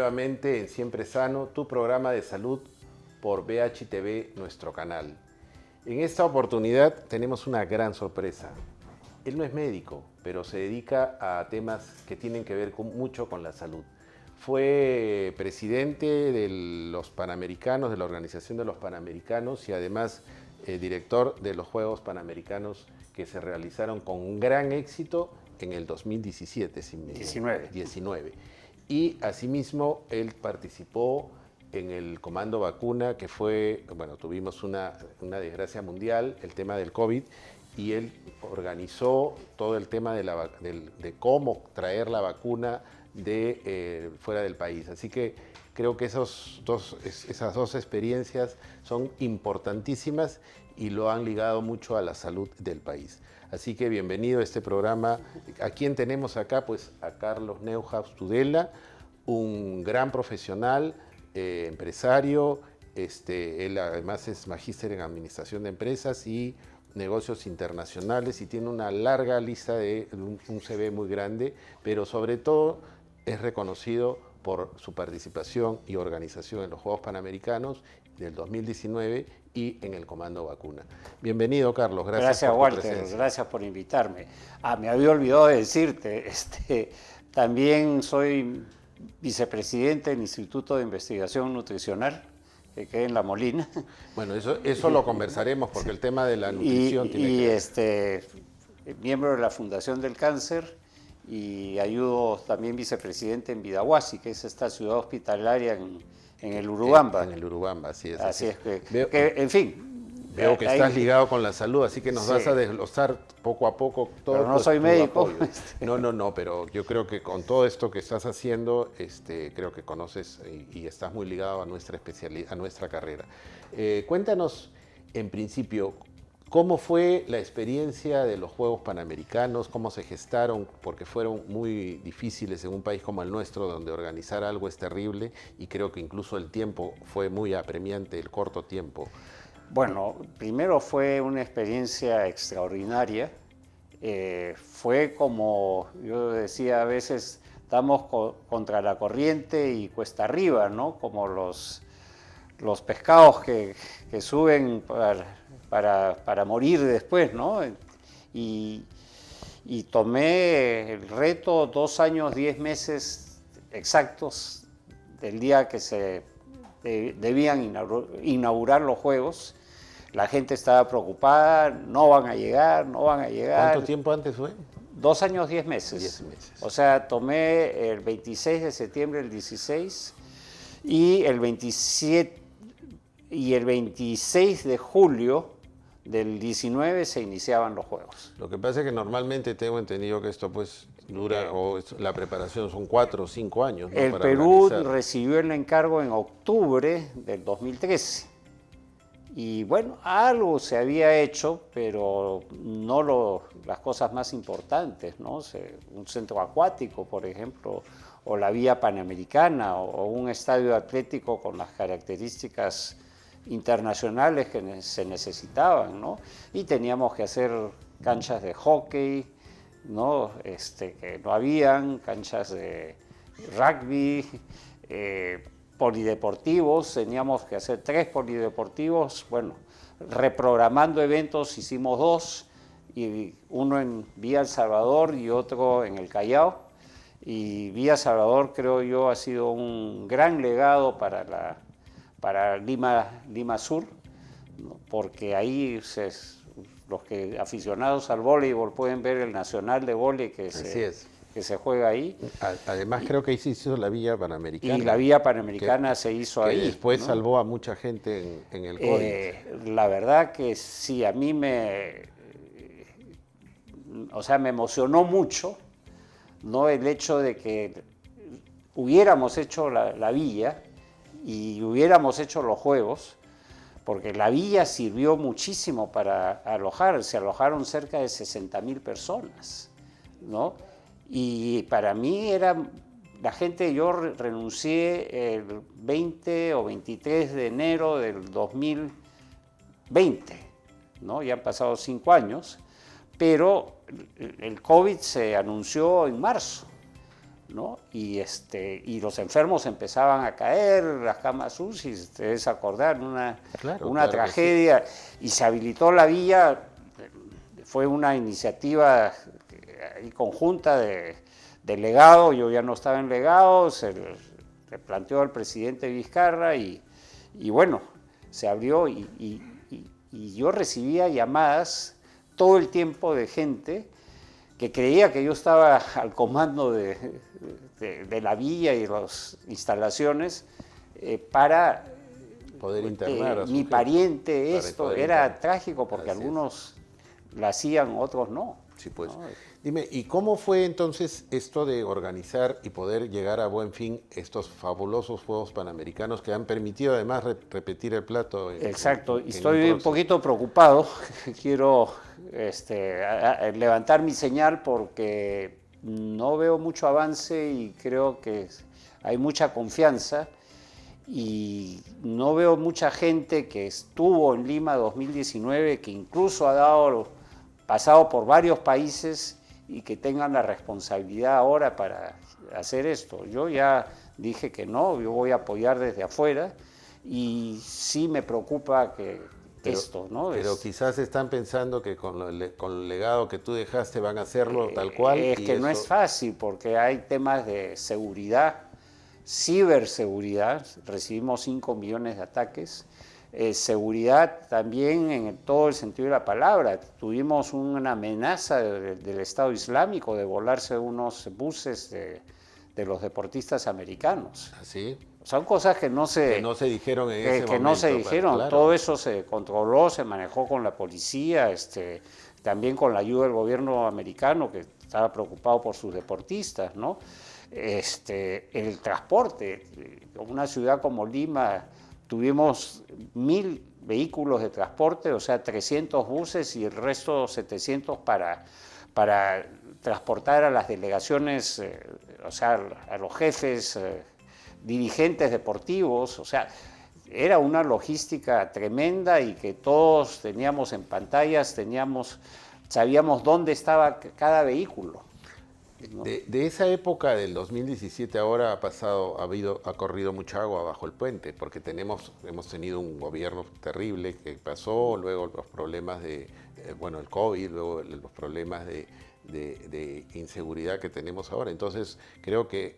nuevamente en Siempre Sano, tu programa de salud por BHTV, nuestro canal. En esta oportunidad tenemos una gran sorpresa. Él no es médico, pero se dedica a temas que tienen que ver mucho con la salud. Fue presidente de los Panamericanos, de la Organización de los Panamericanos y además director de los Juegos Panamericanos que se realizaron con gran éxito en el 2017. 19. Y asimismo él participó en el Comando Vacuna, que fue, bueno, tuvimos una desgracia mundial, el tema del COVID, y él organizó todo el tema de cómo traer la vacuna de fuera del país. Así que creo que esas dos experiencias son importantísimas y lo han ligado mucho a la salud del país. Así que bienvenido a este programa. ¿A quién tenemos acá? Pues a Carlos Neuhaus Tudela, un gran profesional, empresario. Él además es magíster en Administración de Empresas y Negocios Internacionales y tiene una larga lista un CV muy grande, pero sobre todo es reconocido por su participación y organización en los Juegos Panamericanos del 2019 y en el Comando Vacuna. Bienvenido, Carlos. Gracias Walter, gracias por invitarme. Me había olvidado de decirte, también soy vicepresidente del Instituto de Investigación Nutricional, que queda en La Molina. Bueno, eso lo conversaremos porque el tema de la nutrición tiene que ver. Miembro de la Fundación del Cáncer y ayudo también vicepresidente en Vidahuasi, que es esta ciudad hospitalaria en el Urubamba. En el Urubamba, así es. Así es que en fin. Veo que estás ligado con la salud, así que nos vas a desglosar poco a poco todo. Pero no soy médico. No, pero yo creo que con todo esto que estás haciendo, creo que conoces y estás muy ligado a nuestra especialidad, a nuestra carrera. Cuéntanos, en principio, ¿cómo fue la experiencia de los Juegos Panamericanos? ¿Cómo se gestaron? Porque fueron muy difíciles en un país como el nuestro, donde organizar algo es terrible y creo que incluso el tiempo fue muy apremiante, el corto tiempo. Bueno, primero fue una experiencia extraordinaria. Fue como yo decía, a veces estamos contra la corriente y cuesta arriba, ¿no? Como los pescados que suben para morir después, ¿no? Y tomé el reto 2 años, 10 meses exactos del día que se debían inaugurar los Juegos. La gente estaba preocupada, no van a llegar. ¿Cuánto tiempo antes fue? 2 años, 10 meses. 10 meses. O sea, tomé el 26 de septiembre, el 16, y el 27 y el 26 de julio del 19 se iniciaban los Juegos. Lo que pasa es que normalmente tengo entendido que esto pues dura, la preparación son 4 o 5 años, ¿no? El para Perú organizar. recibió el encargo en octubre del 2013. Y bueno, algo se había hecho, pero no las cosas más importantes, ¿no? Un centro acuático, por ejemplo, o la vía panamericana, o un estadio atlético con las características internacionales que se necesitaban, ¿no? Y teníamos que hacer canchas de hockey, ¿no? Que no habían, canchas de rugby, polideportivos, teníamos que hacer 3 polideportivos. Bueno, reprogramando eventos hicimos 2, y uno en Villa El Salvador y otro en el Callao. Y Villa El Salvador, creo yo, ha sido un gran legado para Lima Sur, ¿no? Porque ahí los aficionados al voleibol pueden ver el Nacional de Voleibol que se juega ahí. Además creo que ahí se hizo la vía panamericana. Y la vía panamericana se hizo ahí. Que después, ¿no?, salvó a mucha gente en el COVID. La verdad que sí, a mí me emocionó mucho, ¿no? El hecho de que hubiéramos hecho la villa y hubiéramos hecho los Juegos, porque la villa sirvió muchísimo para alojar. Se alojaron cerca de 60,000 personas, ¿no? Y para mí yo renuncié el 20 o 23 de enero del 2020, ¿no? Ya han pasado 5 años, pero el COVID se anunció en marzo. ¿no? Y los enfermos empezaban a caer, las camas UCI, ustedes se acordaron, una tragedia, sí. Y se habilitó la vía, fue una iniciativa conjunta de legado, yo ya no estaba en legado, se le planteó al presidente Vizcarra y bueno, se abrió y yo recibía llamadas todo el tiempo de gente que creía que yo estaba al comando de la villa y las instalaciones para poder internar a mi pariente, esto era internar. Trágico porque algunos la hacían, otros no. Sí, pues. ¿No? Dime, ¿y cómo fue entonces esto de organizar y poder llegar a buen fin estos fabulosos Juegos Panamericanos que han permitido además repetir el plato? Exacto, y estoy un poquito preocupado, quiero levantar mi señal porque no veo mucho avance y creo que hay mucha confianza y no veo mucha gente que estuvo en Lima 2019, que incluso ha pasado por varios países y que tengan la responsabilidad ahora para hacer esto. Yo ya dije que no, yo voy a apoyar desde afuera y sí me preocupa que esto, ¿no? Pero quizás están pensando que con el legado que tú dejaste van a hacerlo tal cual. Es que no es fácil porque hay temas de seguridad, ciberseguridad, recibimos 5 millones de ataques, seguridad también en todo el sentido de la palabra. Tuvimos una amenaza del Estado Islámico de volarse unos buses de los deportistas americanos. ¿Así? Son cosas que no se dijeron en ese momento. Que no se dijeron, claro. Todo eso se controló, se manejó con la policía, también con la ayuda del gobierno americano que estaba preocupado por sus deportistas, ¿no? El transporte, una ciudad como Lima, tuvimos 1.000 vehículos de transporte, o sea, 300 buses y el resto 700 para transportar a las delegaciones, o sea, a los jefes, dirigentes deportivos, o sea, era una logística tremenda y que todos teníamos en pantallas, sabíamos dónde estaba cada vehículo. ¿No? De esa época del 2017 ahora ha corrido mucha agua bajo el puente, porque hemos tenido un gobierno terrible que pasó, luego los problemas el COVID, luego los problemas de inseguridad que tenemos ahora. Entonces creo que,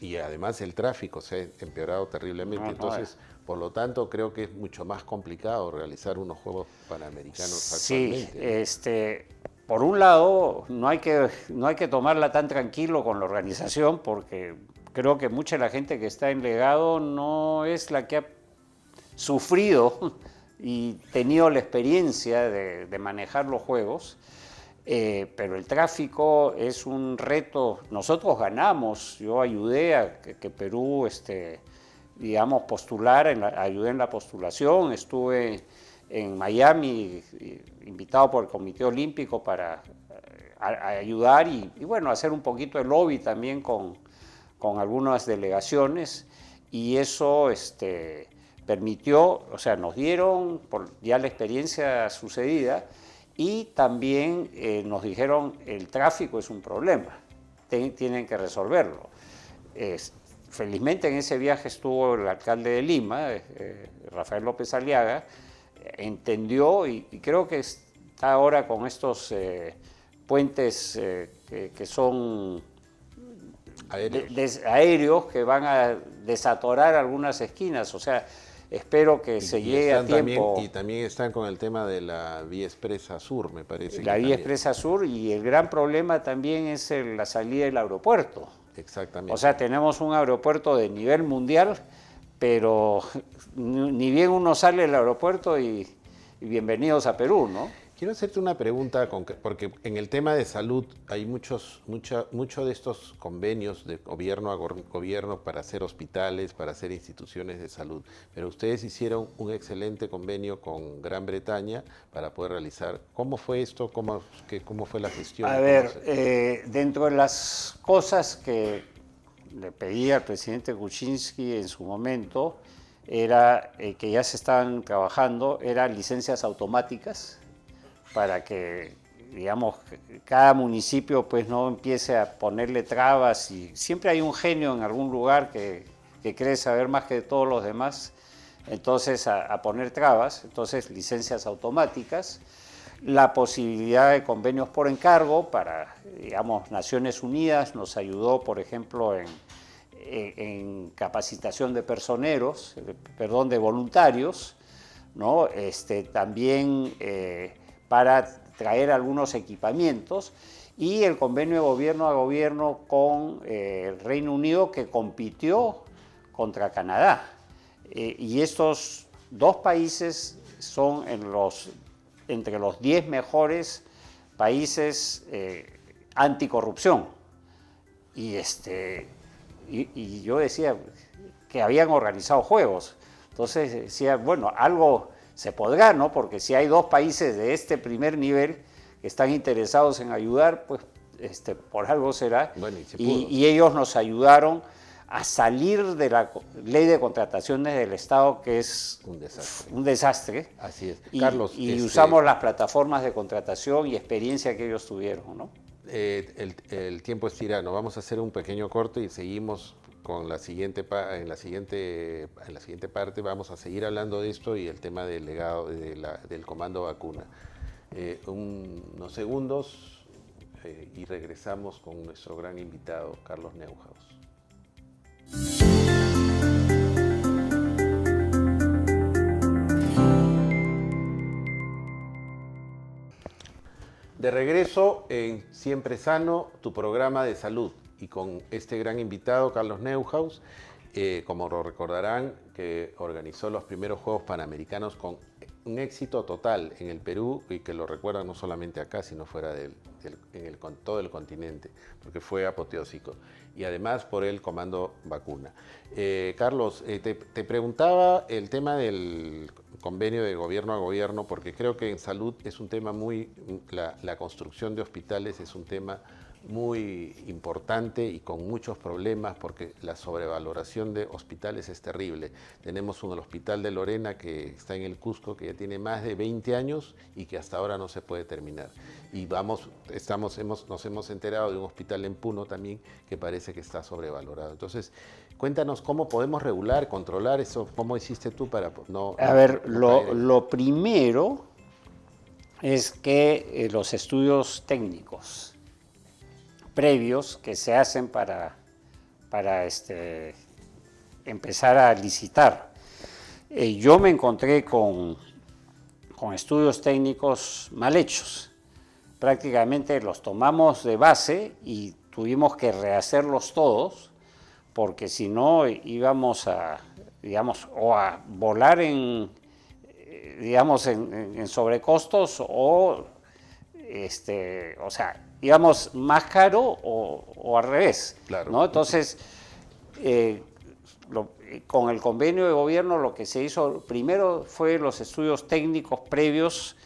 y además el tráfico se ha empeorado terriblemente, entonces por lo tanto creo que es mucho más complicado realizar unos Juegos Panamericanos actualmente. Sí, por un lado, no hay que tomarla tan tranquilo con la organización, porque creo que mucha de la gente que está en legado no es la que ha sufrido y tenido la experiencia de manejar los juegos, pero el tráfico es un reto. Nosotros ganamos, yo ayudé a que Perú, digamos, ayudé en la postulación, estuve en Miami, invitado por el Comité Olímpico para ayudar y bueno, hacer un poquito de lobby también con algunas delegaciones, y eso permitió, o sea, nos dieron ya la experiencia sucedida y también nos dijeron el tráfico es un problema, tienen que resolverlo. Felizmente en ese viaje estuvo el alcalde de Lima, Rafael López Aliaga, entendió y creo que está ahora con estos puentes que son aéreos que van a desatorar algunas esquinas, o sea, espero que se llegue a tiempo. Y también están con el tema de la vía expresa sur, me parece. La vía expresa sur, y el gran problema también es la salida del aeropuerto. Exactamente. O sea, tenemos un aeropuerto de nivel mundial, pero ni bien uno sale del aeropuerto y bienvenidos a Perú, ¿no? Quiero hacerte una pregunta, porque en el tema de salud hay muchos de estos convenios de gobierno a gobierno para hacer hospitales, para hacer instituciones de salud, pero ustedes hicieron un excelente convenio con Gran Bretaña para poder realizar. ¿Cómo fue esto? ¿Cómo fue la gestión? A ver, dentro de las cosas que le pedí al presidente Kuczynski en su momento, era que ya se estaban trabajando, eran licencias automáticas para que digamos, cada municipio pues no empiece a ponerle trabas, y siempre hay un genio en algún lugar que cree saber más que todos los demás, entonces a poner trabas, entonces licencias automáticas, la posibilidad de convenios por encargo para, digamos, Naciones Unidas nos ayudó, por ejemplo, en capacitación de personeros, de voluntarios, ¿no? También para traer algunos equipamientos, y el convenio de gobierno a gobierno con el Reino Unido, que compitió contra Canadá. Y estos dos países son entre los 10 mejores países anticorrupción. Y yo decía que habían organizado juegos. Entonces decía, bueno, algo se podrá, ¿no? Porque si hay dos países de este primer nivel que están interesados en ayudar, pues por algo será. Bueno, y ellos nos ayudaron a salir de la ley de contrataciones del Estado, que es un desastre. Así es. Carlos, y usamos las plataformas de contratación y experiencia que ellos tuvieron, ¿no? El tiempo es tirano. Vamos a hacer un pequeño corte y seguimos con en la siguiente parte. Vamos a seguir hablando de esto y el tema del legado del comando vacuna. Unos segundos y regresamos con nuestro gran invitado, Carlos Neuhaus. De regreso en Siempre Sano, tu programa de salud, y con este gran invitado, Carlos Neuhaus, como lo recordarán, que organizó los primeros Juegos Panamericanos con un éxito total en el Perú, y que lo recuerdan no solamente acá, sino fuera con todo el continente, porque fue apoteósico, y además por el comando vacuna. Carlos, te preguntaba el tema del convenio de gobierno a gobierno, porque creo que en salud es un tema la construcción de hospitales es un tema muy importante y con muchos problemas, porque la sobrevaloración de hospitales es terrible. Tenemos el Hospital de Lorena, que está en el Cusco, que ya tiene más de 20 años y que hasta ahora no se puede terminar. Y nos hemos enterado de un hospital en Puno también que parece que está sobrevalorado. Entonces, cuéntanos cómo podemos regular, controlar eso. ¿Cómo hiciste tú para no... A ver, lo primero es que los estudios técnicos previos que se hacen para empezar a licitar. Yo me encontré con estudios técnicos mal hechos. Prácticamente los tomamos de base y tuvimos que rehacerlos todos, porque si no íbamos a volar en sobrecostos o sea, íbamos más caro o al revés, claro, ¿no? Entonces, con el convenio de gobierno lo que se hizo primero fue los estudios técnicos previos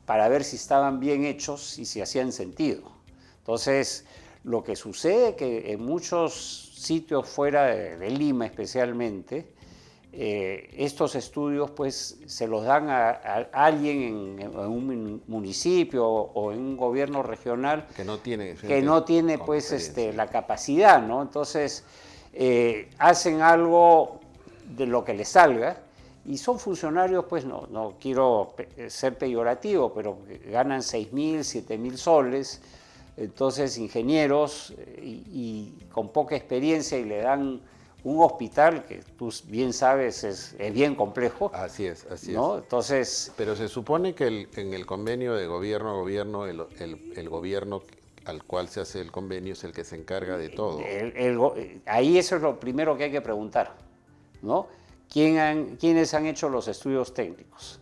para ver si estaban bien hechos y si hacían sentido. Entonces, lo que sucede es que en muchos sitios fuera de Lima especialmente, estos estudios pues se los dan a alguien en un municipio o en un gobierno regional que no tiene pues la capacidad, ¿no? Entonces hacen algo de lo que les salga, y son funcionarios, pues no quiero ser peyorativo, pero ganan 6.000, 7.000 soles, entonces ingenieros y con poca experiencia, y le dan un hospital que tú bien sabes es bien complejo. Así es. Entonces, pero se supone que en el convenio de gobierno a gobierno, el gobierno al cual se hace el convenio es el que se encarga de todo. Ahí eso es lo primero que hay que preguntar, ¿no? ¿Quiénes han hecho los estudios técnicos?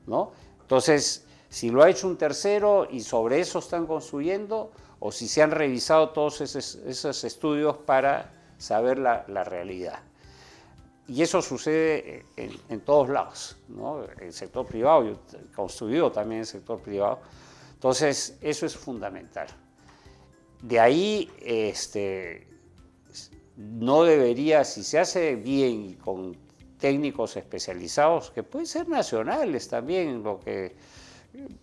¿No? Entonces, si lo ha hecho un tercero y sobre eso están construyendo, o si se han revisado todos esos estudios para saber la realidad. Y eso sucede en todos lados, ¿no? El sector privado, yo he construido también en el sector privado. Entonces, eso es fundamental. De ahí, no debería, si se hace bien y con técnicos especializados, que pueden ser nacionales también, lo que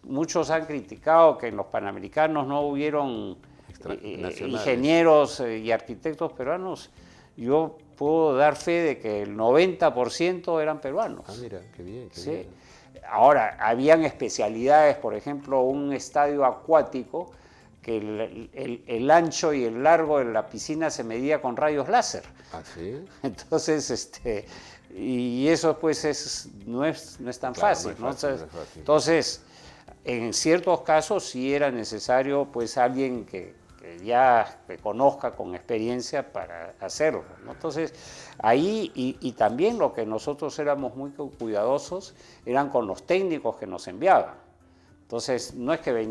muchos han criticado que en los Panamericanos no hubieron ingenieros y arquitectos peruanos. Yo puedo dar fe de que el 90% eran peruanos. Ah, mira, qué bien, qué ¿Sí? bien. Ahora, habían especialidades, por ejemplo, un estadio acuático que el ancho y el largo de la piscina se medía con rayos láser. ¿Ah, sí? Entonces, y eso pues no es tan Claro, fácil, no es fácil, ¿no? no es fácil. Entonces, en ciertos casos sí era necesario pues alguien que ya conozca con experiencia para hacerlo, ¿no? Entonces, ahí, y también lo que nosotros éramos muy cuidadosos eran con los técnicos que nos enviaban. Entonces, no es que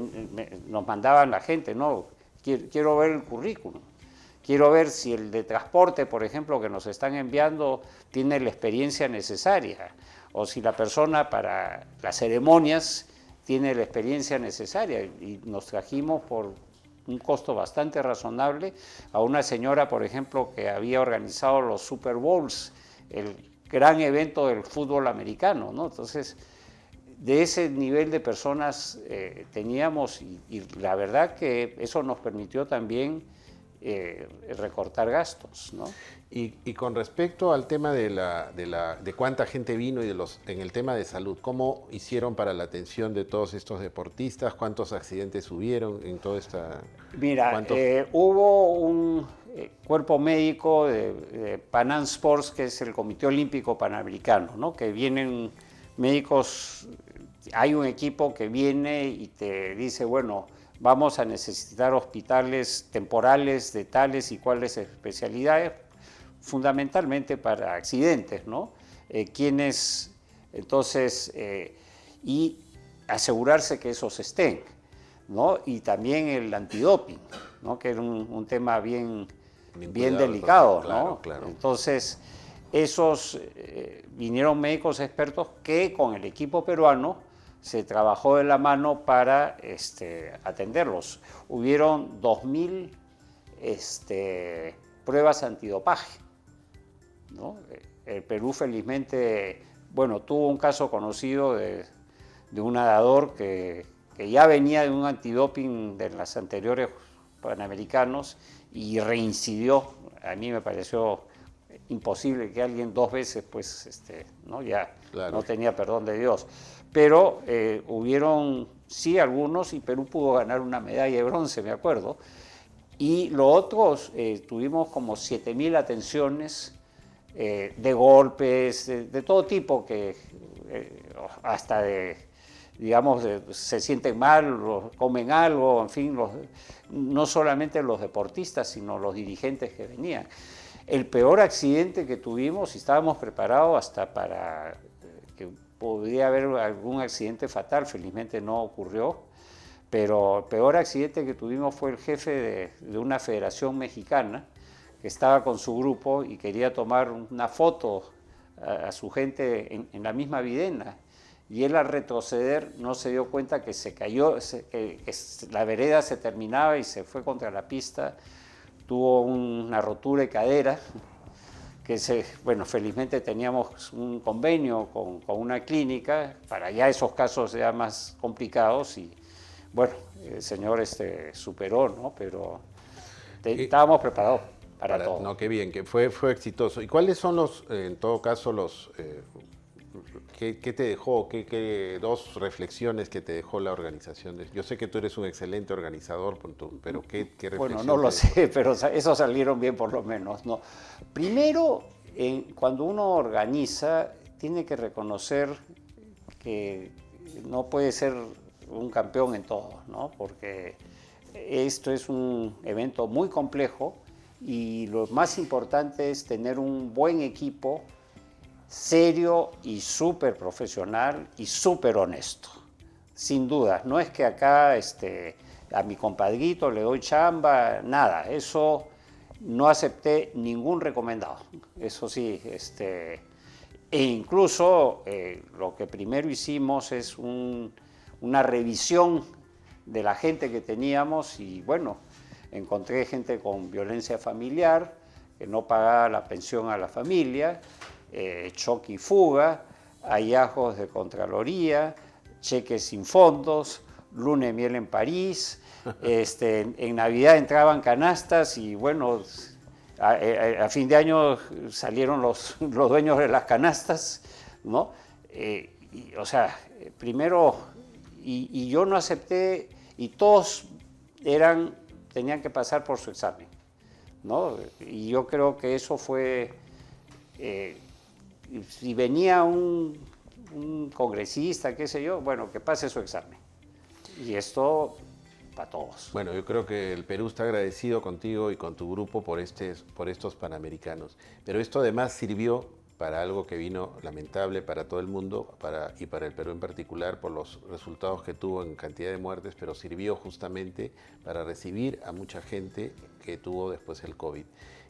nos mandaban la gente, no, quiero ver el currículum. Quiero ver si el de transporte, por ejemplo, que nos están enviando, tiene la experiencia necesaria, o si la persona para las ceremonias tiene la experiencia necesaria. Y nos trajimos por un costo bastante razonable a una señora, por ejemplo, que había organizado los Super Bowls, el gran evento del fútbol americano, ¿no? Entonces, de ese nivel de personas teníamos, y la verdad que eso nos permitió también recortar gastos, ¿no? Y con respecto al tema de cuánta gente vino y en el tema de salud, ¿cómo hicieron para la atención de todos estos deportistas? ¿Cuántos accidentes hubieron en toda esta...? Mira, hubo un cuerpo médico de Pan Am Sports, que es el Comité Olímpico Panamericano, ¿no? Que vienen médicos, hay un equipo que viene y te dice, bueno, vamos a necesitar hospitales temporales de tales y cuales especialidades, fundamentalmente para accidentes, ¿no? Entonces, y asegurarse que esos estén, ¿no? Y también el antidoping, ¿no? Que era un tema bien delicado, claro, ¿no? Claro. Entonces, vinieron médicos expertos que con el equipo peruano se trabajó de la mano para atenderlos. Hubieron 2.000 pruebas antidopaje, ¿no? El Perú felizmente, bueno, tuvo un caso conocido de un nadador que ya venía de un antidoping de las anteriores Panamericanos y reincidió. A mí me pareció imposible que alguien 2 veces, pues, ¿no? Ya claro. No tenía perdón de Dios. Pero hubieron, sí, algunos, y Perú pudo ganar una medalla de bronce, me acuerdo. Y lo otro, tuvimos como 7.000 atenciones de golpes, de todo tipo, que hasta digamos, se sienten mal, comen algo, en fin, no solamente los deportistas, sino los dirigentes que venían. El peor accidente que tuvimos, y estábamos preparados hasta para que podría haber algún accidente fatal, felizmente no ocurrió, pero el peor accidente que tuvimos fue el jefe de una federación mexicana que estaba con su grupo y quería tomar una foto a su gente en la misma videna, y él al retroceder no se dio cuenta que se cayó, que la vereda se terminaba y se fue contra la pista, tuvo una rotura de cadera, bueno, felizmente teníamos un convenio con una clínica para ya esos casos ya más complicados, y bueno, el señor superó, ¿no? Pero estábamos preparados para todo. No, qué bien, que fue exitoso. ¿Y cuáles son en todo caso, qué te dejó, qué 2 reflexiones que te dejó la organización? Yo sé que tú eres un excelente organizador, pero ¿qué reflexión? Bueno, no lo sé, pero esos salieron bien por lo menos, ¿no? Primero, cuando uno organiza, tiene que reconocer que no puede ser un campeón en todo, ¿no? Porque esto es un evento muy complejo y lo más importante es tener un buen equipo serio y súper profesional y súper honesto, sin duda. No es que acá a mi compadrito le doy chamba, nada, eso no acepté ningún recomendado, eso sí, e incluso lo que primero hicimos es una revisión de la gente que teníamos, y bueno, encontré gente con violencia familiar, que no pagaba la pensión a la familia, choque y fuga, hallazgos de Contraloría, cheques sin fondos, luna de miel en París, en Navidad entraban canastas y bueno, a fin de año salieron los dueños de las canastas, ¿no? O sea, primero, y yo no acepté, y todos tenían que pasar por su examen, ¿no? Y yo creo que eso fue, si venía un congresista, qué sé yo, bueno, que pase su examen. Y esto para todos. Bueno, yo creo que el Perú está agradecido contigo y con tu grupo por estos Panamericanos. Pero esto además sirvió para algo que vino lamentable para todo el mundo y para el Perú en particular por los resultados que tuvo en cantidad de muertes, pero sirvió justamente para recibir a mucha gente que tuvo después el COVID.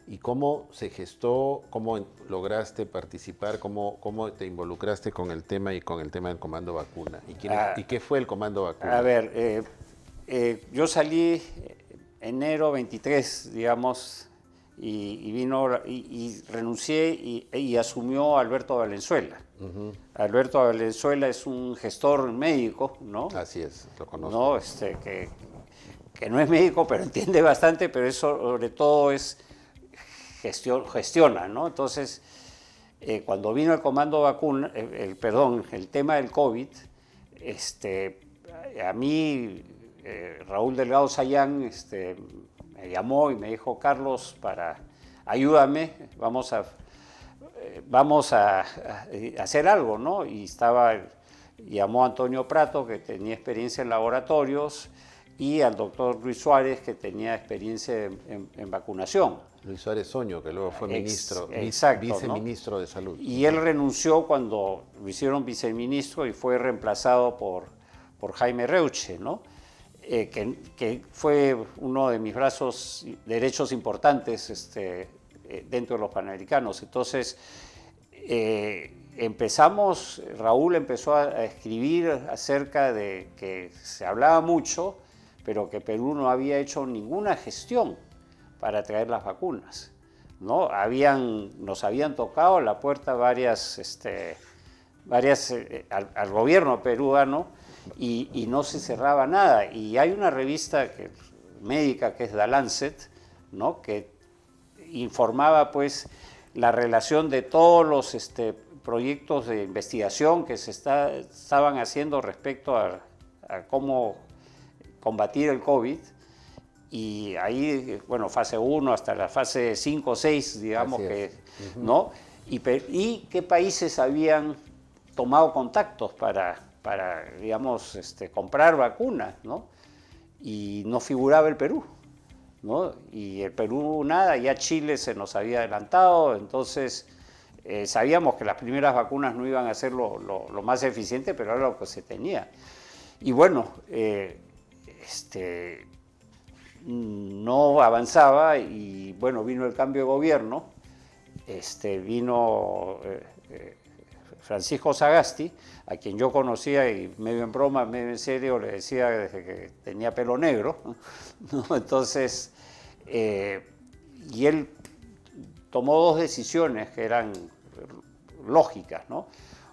¿Y cómo se gestó, cómo lograste participar, cómo te involucraste con el tema y con el tema del Comando Vacuna? ¿Y qué fue el Comando Vacuna? A ver, yo salí enero 23, digamos, y renuncié y asumió Alberto Valenzuela. Alberto Valenzuela es un gestor médico, ¿no? Así es, lo conozco. ¿No? Que no es médico, pero entiende bastante, pero eso sobre todo es gestiona, ¿no? Entonces, cuando vino el Comando Vacuna, el tema del COVID, a mí Raúl Delgado Sayán me llamó y me dijo, Carlos, ayúdame, vamos a hacer algo, ¿no? Y llamó a Antonio Prato, que tenía experiencia en laboratorios, y al doctor Luis Suárez, que tenía experiencia en vacunación. Luis Suárez Oño, que luego fue viceministro, ¿no? De Salud. Y él renunció cuando lo hicieron viceministro y fue reemplazado por Jaime Reuche, ¿no? Que fue uno de mis brazos derechos importantes dentro de los Panamericanos. Entonces, Raúl empezó a escribir acerca de que se hablaba mucho, pero que Perú no había hecho ninguna gestión para traer las vacunas, ¿no? Nos habían tocado la puerta varias al gobierno peruano y no se cerraba nada. Y hay una revista médica que es The Lancet, ¿no? Que informaba pues la relación de todos los proyectos de investigación que se estaban haciendo respecto a cómo combatir el COVID. Y ahí, bueno, fase 1 hasta la fase 5 o 6, digamos, ¿no? Y qué países habían tomado contactos para digamos, comprar vacunas, ¿no? Y no figuraba el Perú, ¿no? Y el Perú nada, ya Chile se nos había adelantado, entonces sabíamos que las primeras vacunas no iban a ser lo más eficiente, pero era lo que se tenía. Y bueno, no avanzaba y bueno, vino el cambio de gobierno, vino Francisco Sagasti, a quien yo conocía y medio en broma, medio en serio, le decía desde que tenía pelo negro, ¿no? Entonces, y él tomó dos decisiones que eran lógicas, ¿no?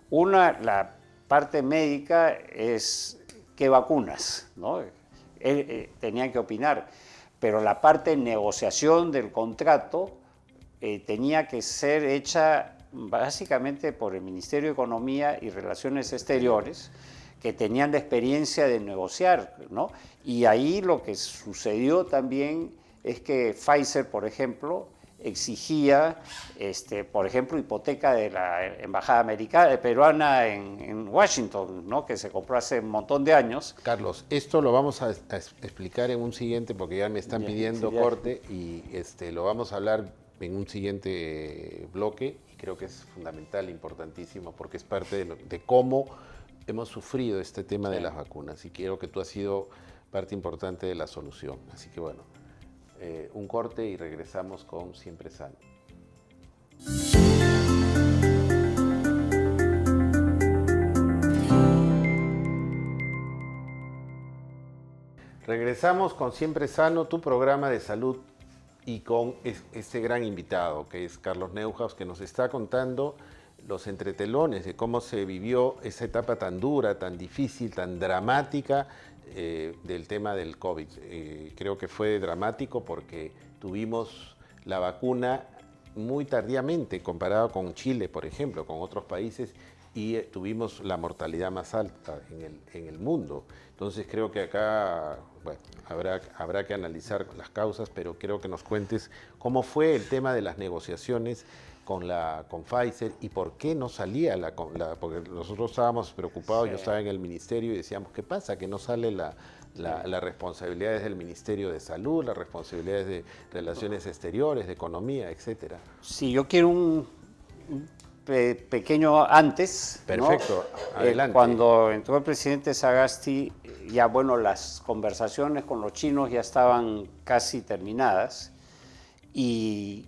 Una, la parte médica es qué vacunas, ¿no? Él tenía que opinar, pero la parte de negociación del contrato tenía que ser hecha básicamente por el Ministerio de Economía y Relaciones Exteriores, que tenían la experiencia de negociar, ¿no? Y ahí lo que sucedió también es que Pfizer, por ejemplo, exigía, por ejemplo, hipoteca de la embajada peruana en Washington, ¿no? Que se compró hace un montón de años. Carlos, esto lo vamos a explicar en un siguiente, porque ya me están pidiendo corte, y lo vamos a hablar en un siguiente bloque, y creo que es fundamental, importantísimo, porque es parte de cómo hemos sufrido este tema de las vacunas, y creo que tú has sido parte importante de la solución. Así que bueno, un corte y regresamos con Siempre Sano. Regresamos con Siempre Sano, tu programa de salud, y con este gran invitado que es Carlos Neuhaus, que nos está contando los entretelones de cómo se vivió esa etapa tan dura, tan difícil, tan dramática del tema del COVID. Creo que fue dramático porque tuvimos la vacuna muy tardíamente comparado con Chile, por ejemplo, con otros países, y tuvimos la mortalidad más alta en el mundo. Entonces creo que acá, bueno, habrá que analizar las causas, pero quiero que nos cuentes cómo fue el tema de las negociaciones con Pfizer y por qué no salía porque nosotros estábamos preocupados, sí. Yo estaba en el ministerio y decíamos, ¿qué pasa? Que no sale las responsabilidades del Ministerio de Salud, las responsabilidades de Relaciones Exteriores, de Economía, etcétera. Sí, yo quiero un pequeño antes. Perfecto, ¿no? Adelante. Cuando entró el presidente Sagasti, ya bueno, las conversaciones con los chinos ya estaban casi terminadas y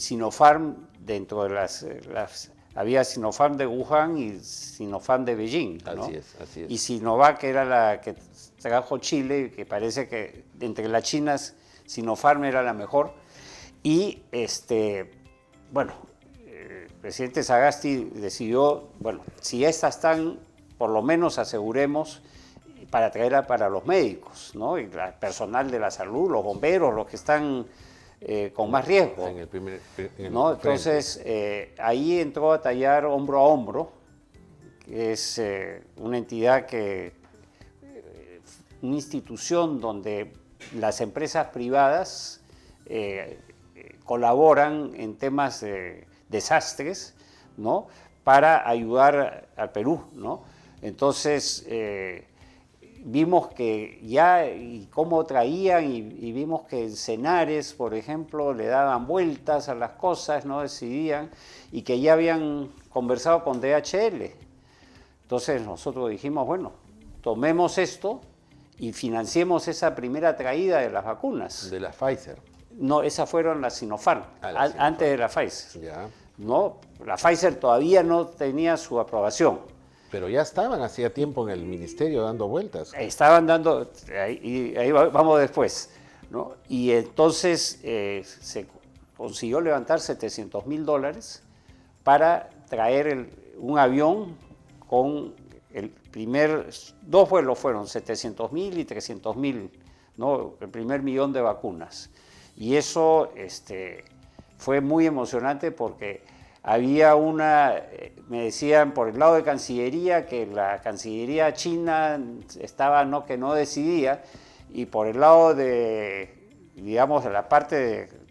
Sinopharm, dentro de había Sinopharm de Wuhan y Sinopharm de Beijing, ¿no? Así es. Y Sinovac era la que trajo Chile, que parece que entre las chinas Sinopharm era la mejor. Y bueno, el presidente Sagasti decidió, bueno, si estas están, por lo menos aseguremos para traerla para los médicos, ¿no? Y el personal de la salud, los bomberos, los que están con más riesgo. ¿no? Entonces, ahí entró a tallar hombro a hombro, que es una entidad una institución donde las empresas privadas colaboran en temas de desastres, ¿no? Para ayudar al Perú, ¿no? Entonces, vimos que ya, y cómo traían, y vimos que en Cenares, por ejemplo, le daban vueltas a las cosas, no decidían, y que ya habían conversado con DHL. Entonces nosotros dijimos, bueno, tomemos esto y financiemos esa primera traída de las vacunas. De la Pfizer. No, esas fueron las Sinopharm, antes de la Pfizer. Ya. ¿No? La Pfizer todavía no tenía su aprobación. Pero ya estaban hacía tiempo en el ministerio dando vueltas. Estaban dando, ahí vamos después, ¿no? Y entonces se consiguió levantar $700,000 para traer un avión con el primer, 2 vuelos fueron 700,000 y 300,000, ¿no? El primer millón de vacunas. Y eso fue muy emocionante porque había me decían por el lado de Cancillería que la Cancillería china estaba, que no decidía, y por el lado de, digamos, de la parte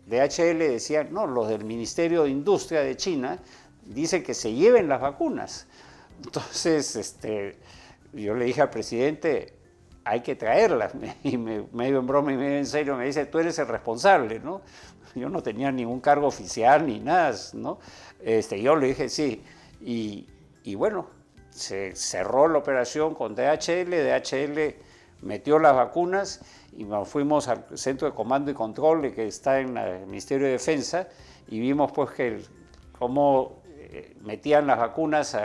de DHL decían, no, los del Ministerio de Industria de China dicen que se lleven las vacunas. Entonces, yo le dije al presidente, hay que traerlas, y medio en broma y medio en serio me dice, tú eres el responsable, ¿no? Yo no tenía ningún cargo oficial ni nada, ¿no? Yo le dije sí, y bueno, se cerró la operación con DHL metió las vacunas y nos fuimos al Centro de Comando y Control que está en el Ministerio de Defensa y vimos pues cómo metían las vacunas,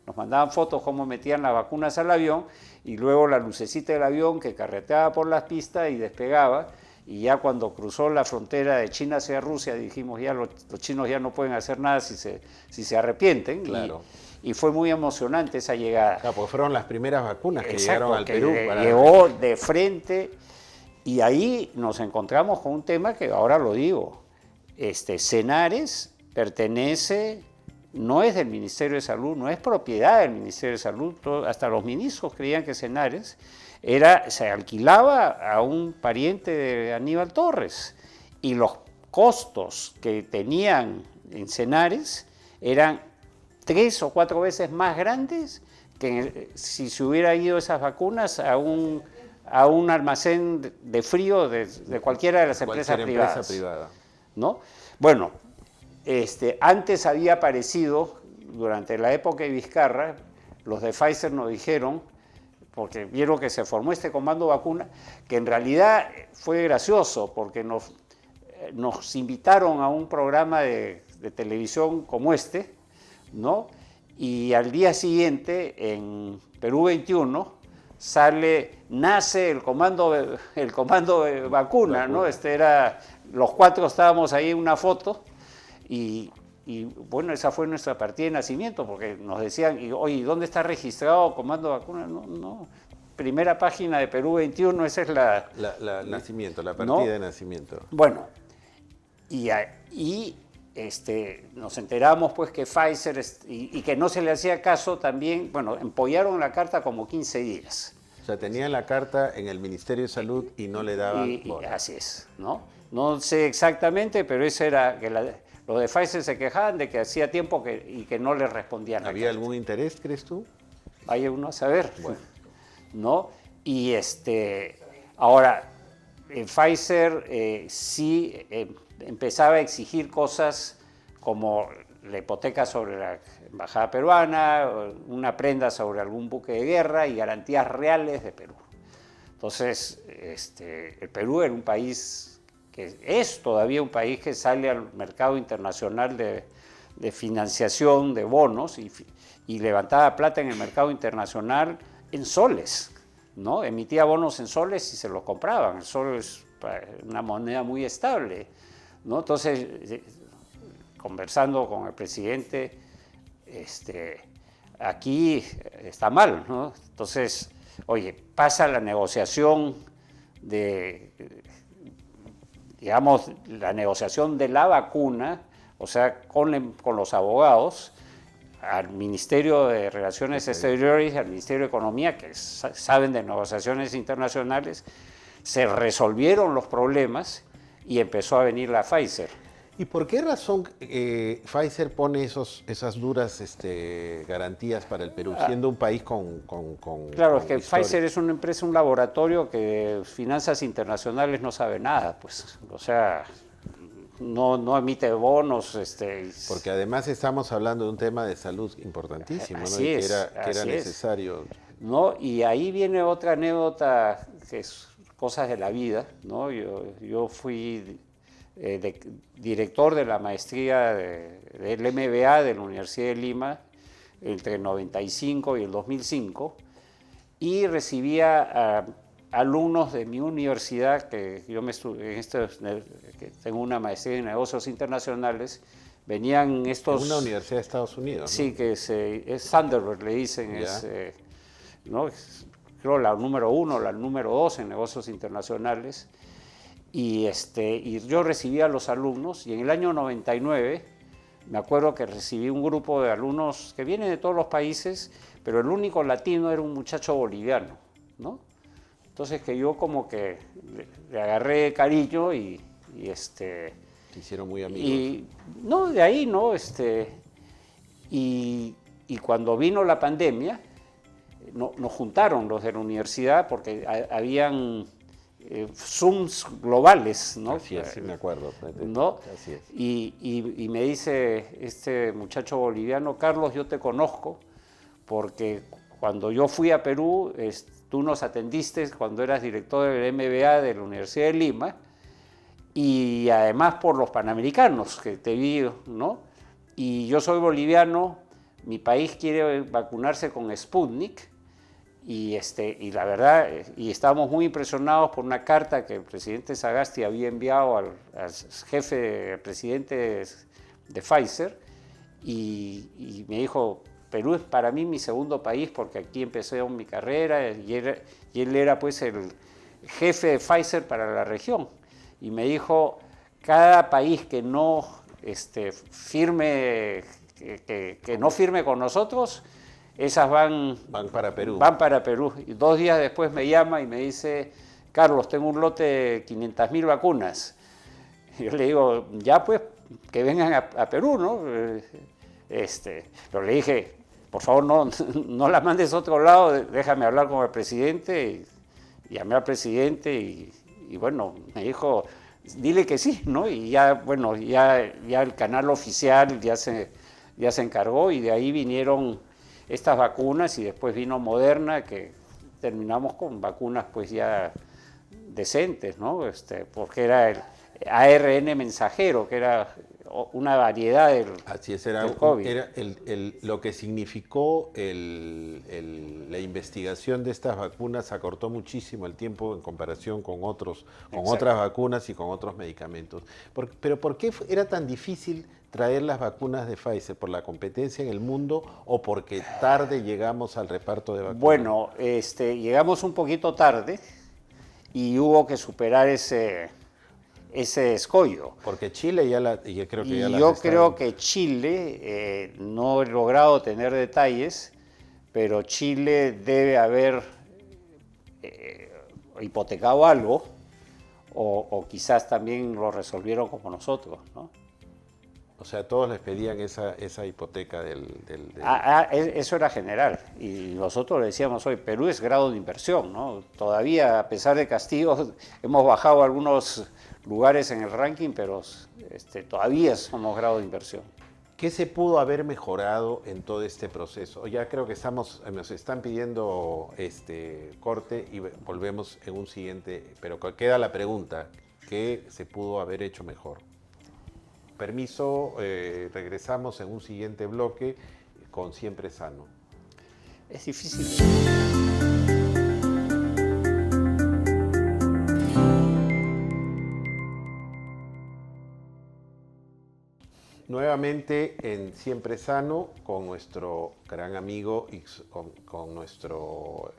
nos mandaban fotos cómo metían las vacunas al avión y luego la lucecita del avión que carreteaba por las pistas y despegaba. Y ya cuando cruzó la frontera de China hacia Rusia, dijimos ya los chinos ya no pueden hacer nada si se arrepienten. Claro. Y fue muy emocionante esa llegada. Claro, pues fueron las primeras vacunas que llegaron al Perú. Llegó de frente y ahí nos encontramos con un tema que ahora lo digo. Cenares pertenece, no es del Ministerio de Salud, no es propiedad del Ministerio de Salud, hasta los ministros creían que Cenares se alquilaba a un pariente de Aníbal Torres y los costos que tenían en Cenares eran 3 o 4 veces más grandes que si se hubiera ido esas vacunas a un almacén de frío de cualquiera de las empresas privadas. ¿No? Bueno, antes había aparecido, durante la época de Vizcarra, los de Pfizer nos dijeron, porque vieron que se formó este comando vacuna, que en realidad fue gracioso, porque nos invitaron a un programa de televisión como ¿no? Y al día siguiente, en Perú 21, nace el comando de vacuna, ¿no? Los 4 estábamos ahí en una foto, y Y bueno, esa fue nuestra partida de nacimiento, porque nos decían, oye, ¿dónde está registrado Comando Vacuna? No, no. Primera página de Perú 21, esa es nacimiento, la partida ¿no? de nacimiento. Bueno, y nos enteramos pues que Pfizer, y que no se le hacía caso también, bueno, empollaron la carta como 15 días. O sea, tenían la carta en el Ministerio de Salud y no le daban bola. Así es, ¿no? No sé exactamente, pero eso era que los de Pfizer se quejaban de que hacía tiempo y que no les respondían. ¿Había algún interés, crees tú? Vaya uno a saber, bueno, ¿no? Y ahora, Pfizer sí empezaba a exigir cosas como la hipoteca sobre la embajada peruana, una prenda sobre algún buque de guerra y garantías reales de Perú. Entonces, el Perú era un país que es todavía un país que sale al mercado internacional de financiación de bonos y levantaba plata en el mercado internacional en soles, ¿no? Emitía bonos en soles y se los compraban. El sol es una moneda muy estable, ¿no? Entonces, conversando con el presidente, aquí está mal, ¿no? Entonces, oye, pasa la negociación digamos, la negociación de la vacuna, o sea, con los abogados, al Ministerio de Relaciones Exteriores y al Ministerio de Economía, que saben de negociaciones internacionales, se resolvieron los problemas y empezó a venir la Pfizer. ¿Y por qué razón Pfizer pone esas duras garantías para el Perú, siendo un país con Claro, con es que historia? Pfizer es una empresa, un laboratorio que de finanzas internacionales no sabe nada, pues, o sea, no emite bonos. Porque además estamos hablando de un tema de salud importantísimo, ¿no? Y que era necesario. ¿No? Y ahí viene otra anécdota, que es cosas de la vida, ¿no? Yo fui director de la maestría del MBA de la Universidad de Lima entre el 95 y el 2005 y recibía a alumnos de mi universidad, que yo que tengo una maestría en negocios internacionales, venían estos... En una universidad de Estados Unidos, ¿no? Sí, que es Thunderbird, le dicen, ¿no? Creo la número 1, la número 2 en negocios internacionales. Y yo recibí a los alumnos y en el año 99 me acuerdo que recibí un grupo de alumnos que vienen de todos los países, pero el único latino era un muchacho boliviano, ¿no? Entonces que yo como que le agarré cariño y Se hicieron muy amigos. Y no, de ahí, ¿no? Y cuando vino la pandemia, nos juntaron los de la universidad porque habían Zooms globales, ¿no? Así es, sí me acuerdo. ¿No? Así es. Y me dice este muchacho boliviano, Carlos, yo te conozco porque cuando yo fui a Perú, tú nos atendiste cuando eras director del MBA de la Universidad de Lima y además por los panamericanos que te vi, ¿no? Y yo soy boliviano, mi país quiere vacunarse con Sputnik y la verdad, y estábamos muy impresionados por una carta que el presidente Sagasti había enviado al jefe, al presidente de Pfizer y me dijo, Perú es para mí mi segundo país porque aquí empecé mi carrera y él era pues el jefe de Pfizer para la región. Y me dijo, cada país que no firme con nosotros, esas van para Perú. Van para Perú. Y 2 días después me llama y me dice, Carlos, tengo un lote de 500.000 vacunas. Y yo le digo, ya pues, que vengan a Perú, ¿no? Pero le dije, por favor, no la mandes a otro lado, déjame hablar con el presidente. Y llamé al presidente y bueno, me dijo, dile que sí, ¿no? Y ya, bueno, ya el canal oficial ya se encargó y de ahí vinieron estas vacunas y después vino Moderna, que terminamos con vacunas pues ya decentes, ¿no? Porque era el ARN mensajero, que era una variedad del Así es, del COVID. Era lo que significó la investigación de estas vacunas acortó muchísimo el tiempo en comparación con otras vacunas y con otros medicamentos. Pero ¿por qué era tan difícil traer las vacunas de Pfizer? ¿Por la competencia en el mundo o porque tarde llegamos al reparto de vacunas? Bueno, llegamos un poquito tarde y hubo que superar ese escollo. Porque Chile yo creo que ya las Yo está- creo que Chile, no he logrado tener detalles, pero Chile debe haber hipotecado algo o quizás también lo resolvieron como nosotros, ¿no? O sea, todos les pedían esa hipoteca Eso era general. Y nosotros le decíamos hoy, Perú es grado de inversión, ¿no? Todavía, a pesar de castigos, hemos bajado algunos lugares en el ranking, pero todavía somos grado de inversión. ¿Qué se pudo haber mejorado en todo este proceso? Ya creo que nos están pidiendo corte y volvemos en un siguiente, pero queda la pregunta, ¿qué se pudo haber hecho mejor? Permiso, regresamos en un siguiente bloque con Siempre Sano. Es difícil. Nuevamente en Siempre Sano con nuestro gran amigo y con nuestro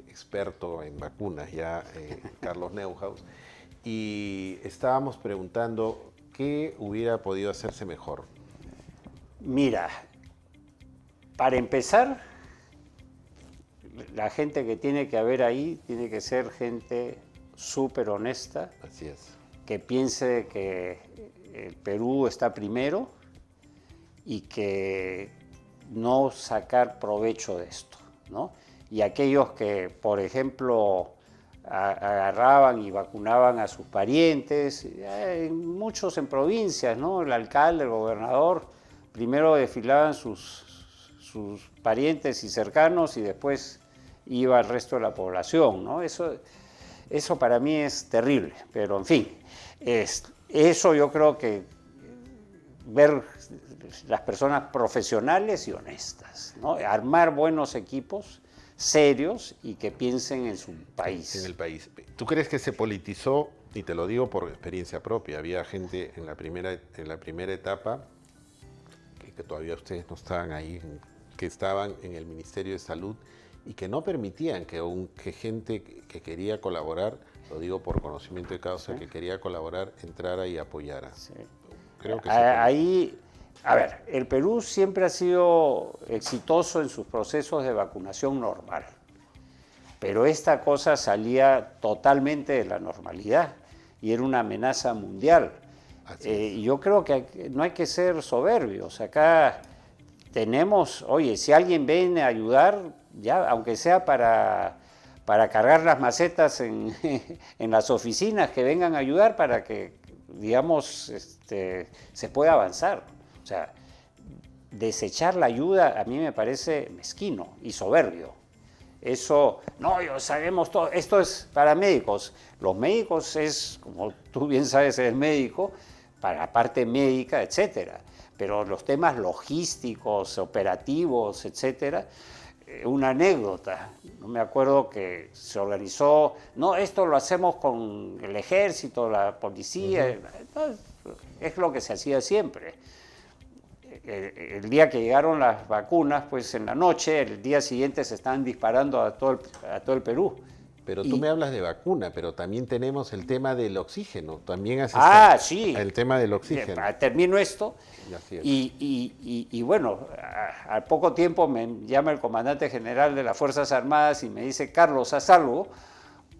experto en vacunas ya, Carlos Neuhaus, y estábamos preguntando qué hubiera podido hacerse mejor. Mira, para empezar, la gente que tiene que haber ahí tiene que ser gente súper honesta, Así es. que piense que el Perú está primero y que no sacar provecho de esto, ¿no? Y aquellos que, por ejemplo, agarraban y vacunaban a sus parientes, muchos en provincias, ¿no? El alcalde, el gobernador, primero desfilaban sus parientes y cercanos y después iba el resto de la población, ¿no? Eso para mí es terrible, pero en fin, eso yo creo que ver las personas profesionales y honestas, ¿no? Armar buenos equipos serios y que piensen en su país. En el país. ¿Tú crees que se politizó? Y te lo digo por experiencia propia. Había gente en la primera etapa, que todavía ustedes no estaban ahí, que estaban en el Ministerio de Salud y que no permitían que gente que quería colaborar, lo digo por conocimiento de causa, Sí. que quería colaborar, entrara y apoyara. Sí. Creo que Ahí, a ver, el Perú siempre ha sido exitoso en sus procesos de vacunación normal, pero esta cosa salía totalmente de la normalidad y era una amenaza mundial. Y yo creo que no hay que ser soberbios. Acá tenemos, oye, si alguien viene a ayudar, ya, aunque sea para cargar las macetas en las oficinas, que vengan a ayudar para que, digamos, se pueda avanzar. O sea, desechar la ayuda a mí me parece mezquino y soberbio. Eso, no, sabemos todo, esto es para médicos. Los médicos es, como tú bien sabes, eres médico, para la parte médica, etcétera. Pero los temas logísticos, operativos, etcétera, una anécdota. No me acuerdo que se organizó, no, esto lo hacemos con el ejército, la policía, es lo que se hacía siempre. El día que llegaron las vacunas, pues en la noche, el día siguiente se estaban disparando a todo el Perú. Pero tú me hablas de vacuna, pero también tenemos el tema del oxígeno. También sí. El tema del oxígeno. Termino esto. Así es. Y bueno, al poco tiempo me llama el comandante general de las Fuerzas Armadas y me dice, Carlos, haz algo,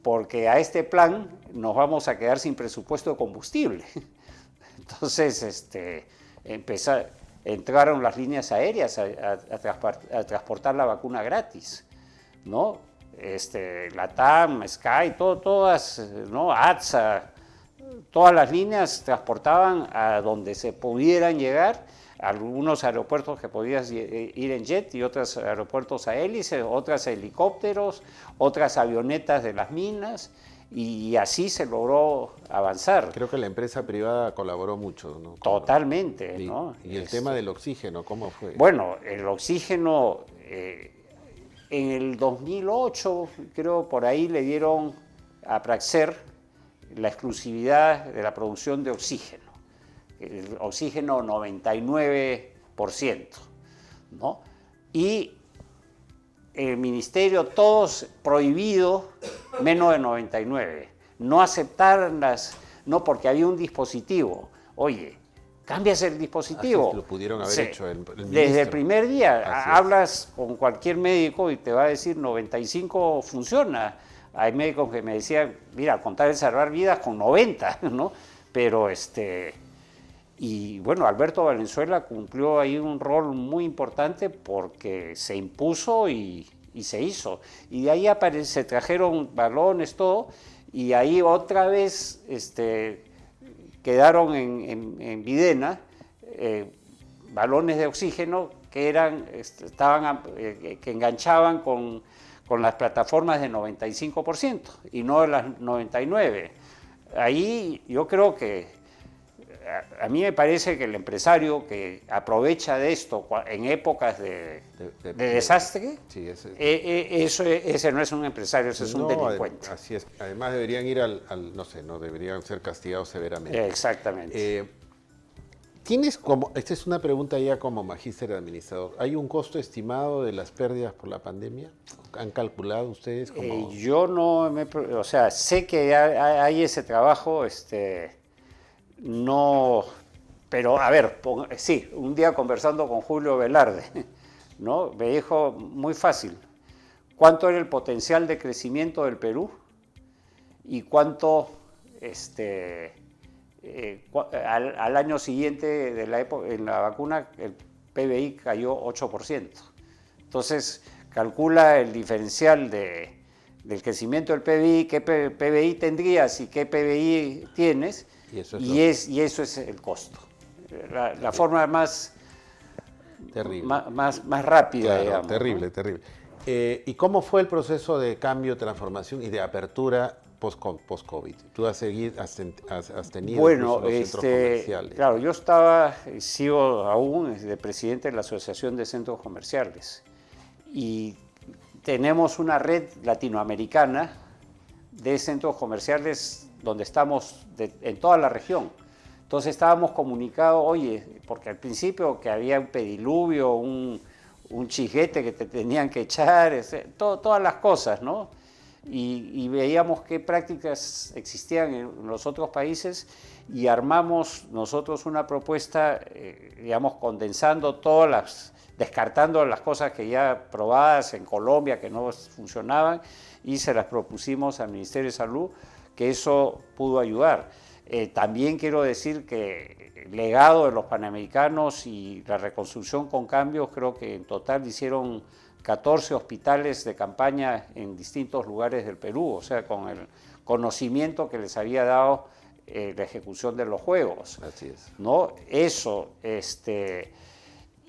porque a este plan nos vamos a quedar sin presupuesto de combustible. Entonces, entraron las líneas aéreas a transportar la vacuna gratis, ¿no? Latam, Sky, todas, ¿no? ATSA, todas las líneas transportaban a donde se pudieran llegar, algunos aeropuertos que podías ir en jet y otros aeropuertos a hélice, otras a helicópteros, otras avionetas de las minas, y así se logró avanzar. Creo que la empresa privada colaboró mucho, ¿no? Totalmente, ¿no? Y el tema del oxígeno, ¿cómo fue? Bueno, el oxígeno, en el 2008, creo, por ahí le dieron a Praxair la exclusividad de la producción de oxígeno. el oxígeno 99%, ¿no? Y el ministerio, todos prohibido menos de 99. No aceptaron no, porque había un dispositivo. Oye, cambias el dispositivo. Así lo pudieron haber hecho el Desde ministro. el primer día Así hablas con cualquier médico y te va a decir 95 funciona. Hay médicos que me decían, mira, con tal de salvar vidas con 90, ¿no? Pero y bueno, Alberto Valenzuela cumplió ahí un rol muy importante porque se impuso y se hizo. Y de ahí se trajeron balones, todo, y ahí otra vez quedaron en Videna balones de oxígeno que que enganchaban con las plataformas de 95% y no de las 99%. Ahí yo creo que a mí me parece que el empresario que aprovecha de esto en épocas de desastre, sí, ese no es un empresario, ese es un delincuente. Así es. Además deberían ir no sé, no deberían ser castigados severamente. Exactamente. Esta es una pregunta ya como magíster administrador, ¿hay un costo estimado de las pérdidas por la pandemia? ¿Han calculado ustedes? Yo no o sea, sé que hay ese trabajo, no, pero a ver, sí, un día conversando con Julio Velarde, ¿no? Me dijo muy fácil, ¿cuánto era el potencial de crecimiento del Perú? Y cuánto, al año siguiente en la vacuna, el PBI cayó 8%. Entonces, calcula el diferencial del crecimiento del PBI, qué PBI tendrías y qué PBI tienes, y eso es el costo. La forma más terrible, más rápida, claro, digamos. Terrible, ¿no? Terrible. ¿Y cómo fue el proceso de cambio, transformación y de apertura post-COVID? ¿Tú has tenido bueno, los centros comerciales? Claro, yo sigo aún de presidente de la Asociación de Centros Comerciales y tenemos una red latinoamericana de centros comerciales donde estamos en toda la región. Entonces estábamos comunicados, oye, porque al principio que había un pediluvio, un chiguete que te tenían que echar, todas las cosas, ¿no? Y veíamos qué prácticas existían en los otros países y armamos nosotros una propuesta, digamos, condensando descartando las cosas que ya probadas en Colombia que no funcionaban y se las propusimos al Ministerio de Salud, que eso pudo ayudar. También quiero decir que el legado de los Panamericanos y la reconstrucción con cambios, creo que en total hicieron 14 hospitales de campaña en distintos lugares del Perú, o sea, con el conocimiento que les había dado la ejecución de los Juegos. Así es. ¿No? Eso,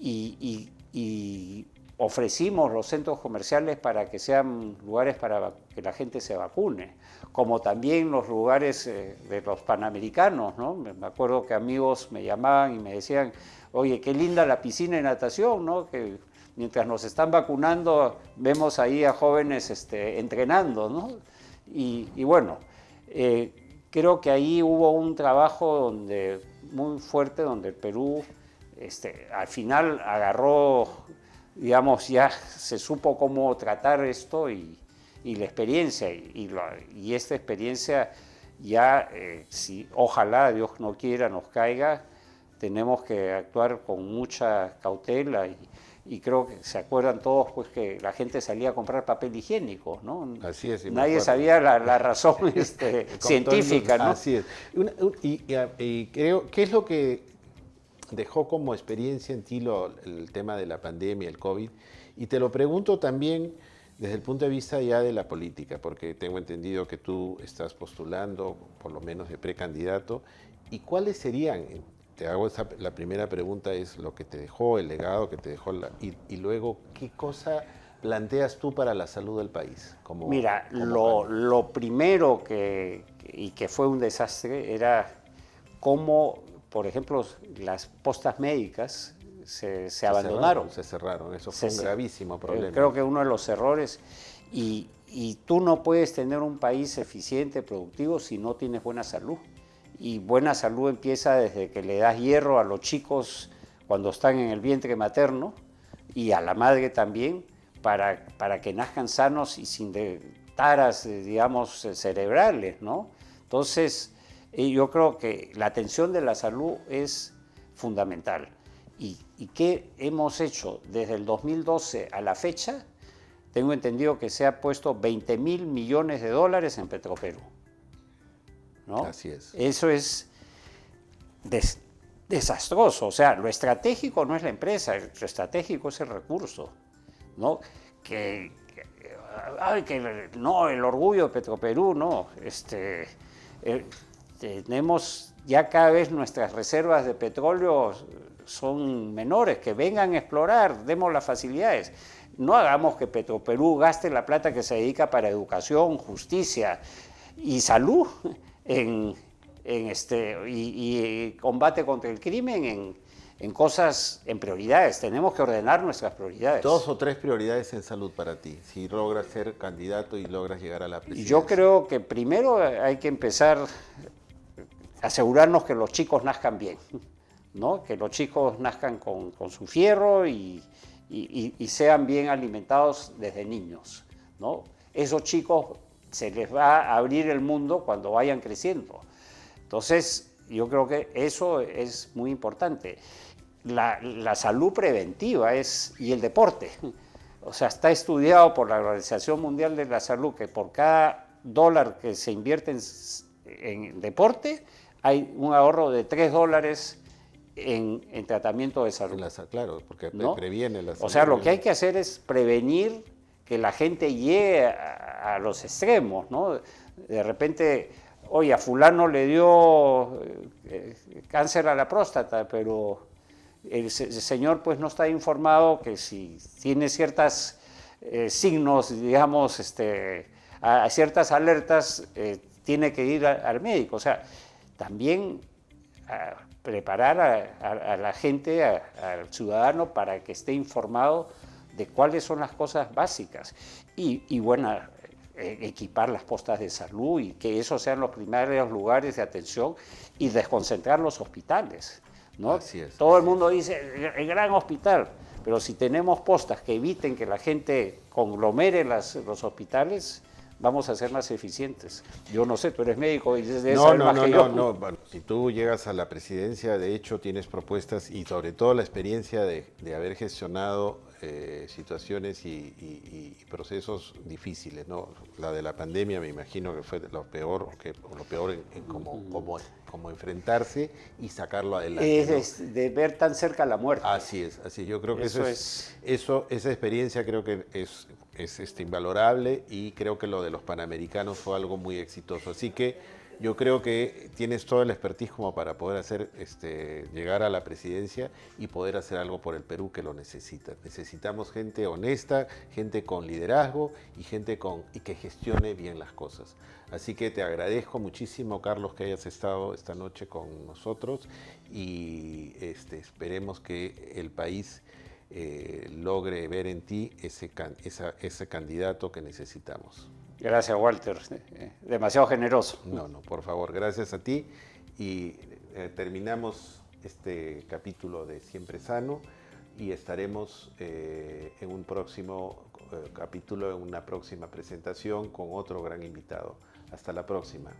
y ofrecimos los centros comerciales para que sean lugares para que la gente se vacune, como también los lugares de los Panamericanos, ¿no? Me acuerdo que amigos me llamaban y me decían, oye, qué linda la piscina de natación, ¿no? Que mientras nos están vacunando vemos ahí a jóvenes entrenando, ¿no? Y bueno, creo que ahí hubo un trabajo muy fuerte donde el Perú al final agarró, digamos, ya se supo cómo tratar esto y la experiencia, y esta experiencia ya, si ojalá Dios no quiera nos caiga, tenemos que actuar con mucha cautela y creo que se acuerdan todos pues que la gente salía a comprar papel higiénico, ¿no? Así es. Nadie sabía la razón científica, ¿no? Así es. Y creo, ¿qué es lo que dejó como experiencia en ti el tema de la pandemia, el COVID? Y te lo pregunto también desde el punto de vista ya de la política, porque tengo entendido que tú estás postulando, por lo menos de precandidato, ¿y cuáles serían? Te hago la primera pregunta, es lo que te dejó, el legado que te dejó, y luego, ¿qué cosa planteas tú para la salud del país? Mira, lo primero que fue un desastre era cómo, por ejemplo, las postas médicas se abandonaron. Se cerraron, eso fue un gravísimo problema. Creo que uno de los errores, y tú no puedes tener un país eficiente, productivo, si no tienes buena salud. y buena salud empieza desde que le das hierro a los chicos cuando están en el vientre materno y a la madre también, para que nazcan sanos y sin taras, digamos, cerebrales, ¿no? Entonces, yo creo que la atención de la salud es fundamental. ¿Y qué hemos hecho desde el 2012 a la fecha? Tengo entendido que se ha puesto 20.000 millones de dólares en Petroperú, ¿no? Así es. Eso es desastroso. O sea, lo estratégico no es la empresa, lo estratégico es el recurso, ¿no? No, el orgullo de Petroperú, no. Tenemos ya cada vez nuestras reservas de petróleo son menores, que vengan a explorar, demos las facilidades. No hagamos que Petroperú gaste la plata que se dedica para educación, justicia y salud y combate contra el crimen en cosas, en prioridades. Tenemos que ordenar nuestras prioridades. 2 o 3 prioridades en salud para ti, si logras ser candidato y logras llegar a la presidencia. Yo creo que primero hay que empezar a asegurarnos que los chicos nazcan bien, ¿no? Que los chicos nazcan con su fierro y sean bien alimentados desde niños, ¿no? Esos chicos se les va a abrir el mundo cuando vayan creciendo. Entonces, yo creo que eso es muy importante. La salud preventiva y el deporte. O sea, está estudiado por la Organización Mundial de la Salud que por cada $1 que se invierte en deporte, hay un ahorro de $3 en tratamiento de salud. Claro, porque ¿no? previene la salud. O sea, lo que hay que hacer es prevenir que la gente llegue a los extremos, ¿no? De repente, oye, a fulano le dio cáncer a la próstata, pero el señor pues no está informado que si tiene ciertos signos, digamos, a ciertas alertas, tiene que ir al médico. O sea, también preparar a la gente, al ciudadano, para que esté informado de cuáles son las cosas básicas y bueno, equipar las postas de salud y que esos sean los primeros lugares de atención y desconcentrar los hospitales, ¿no? Así es. Todo el mundo dice el gran hospital, pero si tenemos postas que eviten que la gente conglomere los hospitales, vamos a ser más eficientes. Yo no sé, tú eres médico y debes saber más que yo. No. Bueno, si tú llegas a la presidencia, de hecho tienes propuestas y sobre todo la experiencia de haber gestionado situaciones y procesos difíciles, ¿no? La de la pandemia me imagino que fue lo peor en como enfrentarse y sacarlo adelante. Es de ver tan cerca la muerte. Así es. Yo creo que esa experiencia creo que es invalorable y creo que lo de los Panamericanos fue algo muy exitoso. Así que yo creo que tienes todo el expertise como para poder llegar a la presidencia y poder hacer algo por el Perú que lo necesita. Necesitamos gente honesta, gente con liderazgo y gente que gestione bien las cosas. Así que te agradezco muchísimo, Carlos, que hayas estado esta noche con nosotros y esperemos que el país logre ver en ti ese candidato que necesitamos. Gracias, Walter. Demasiado generoso. No, por favor, gracias a ti. Y terminamos este capítulo de Siempre Sano y estaremos en un próximo capítulo, en una próxima presentación con otro gran invitado. Hasta la próxima.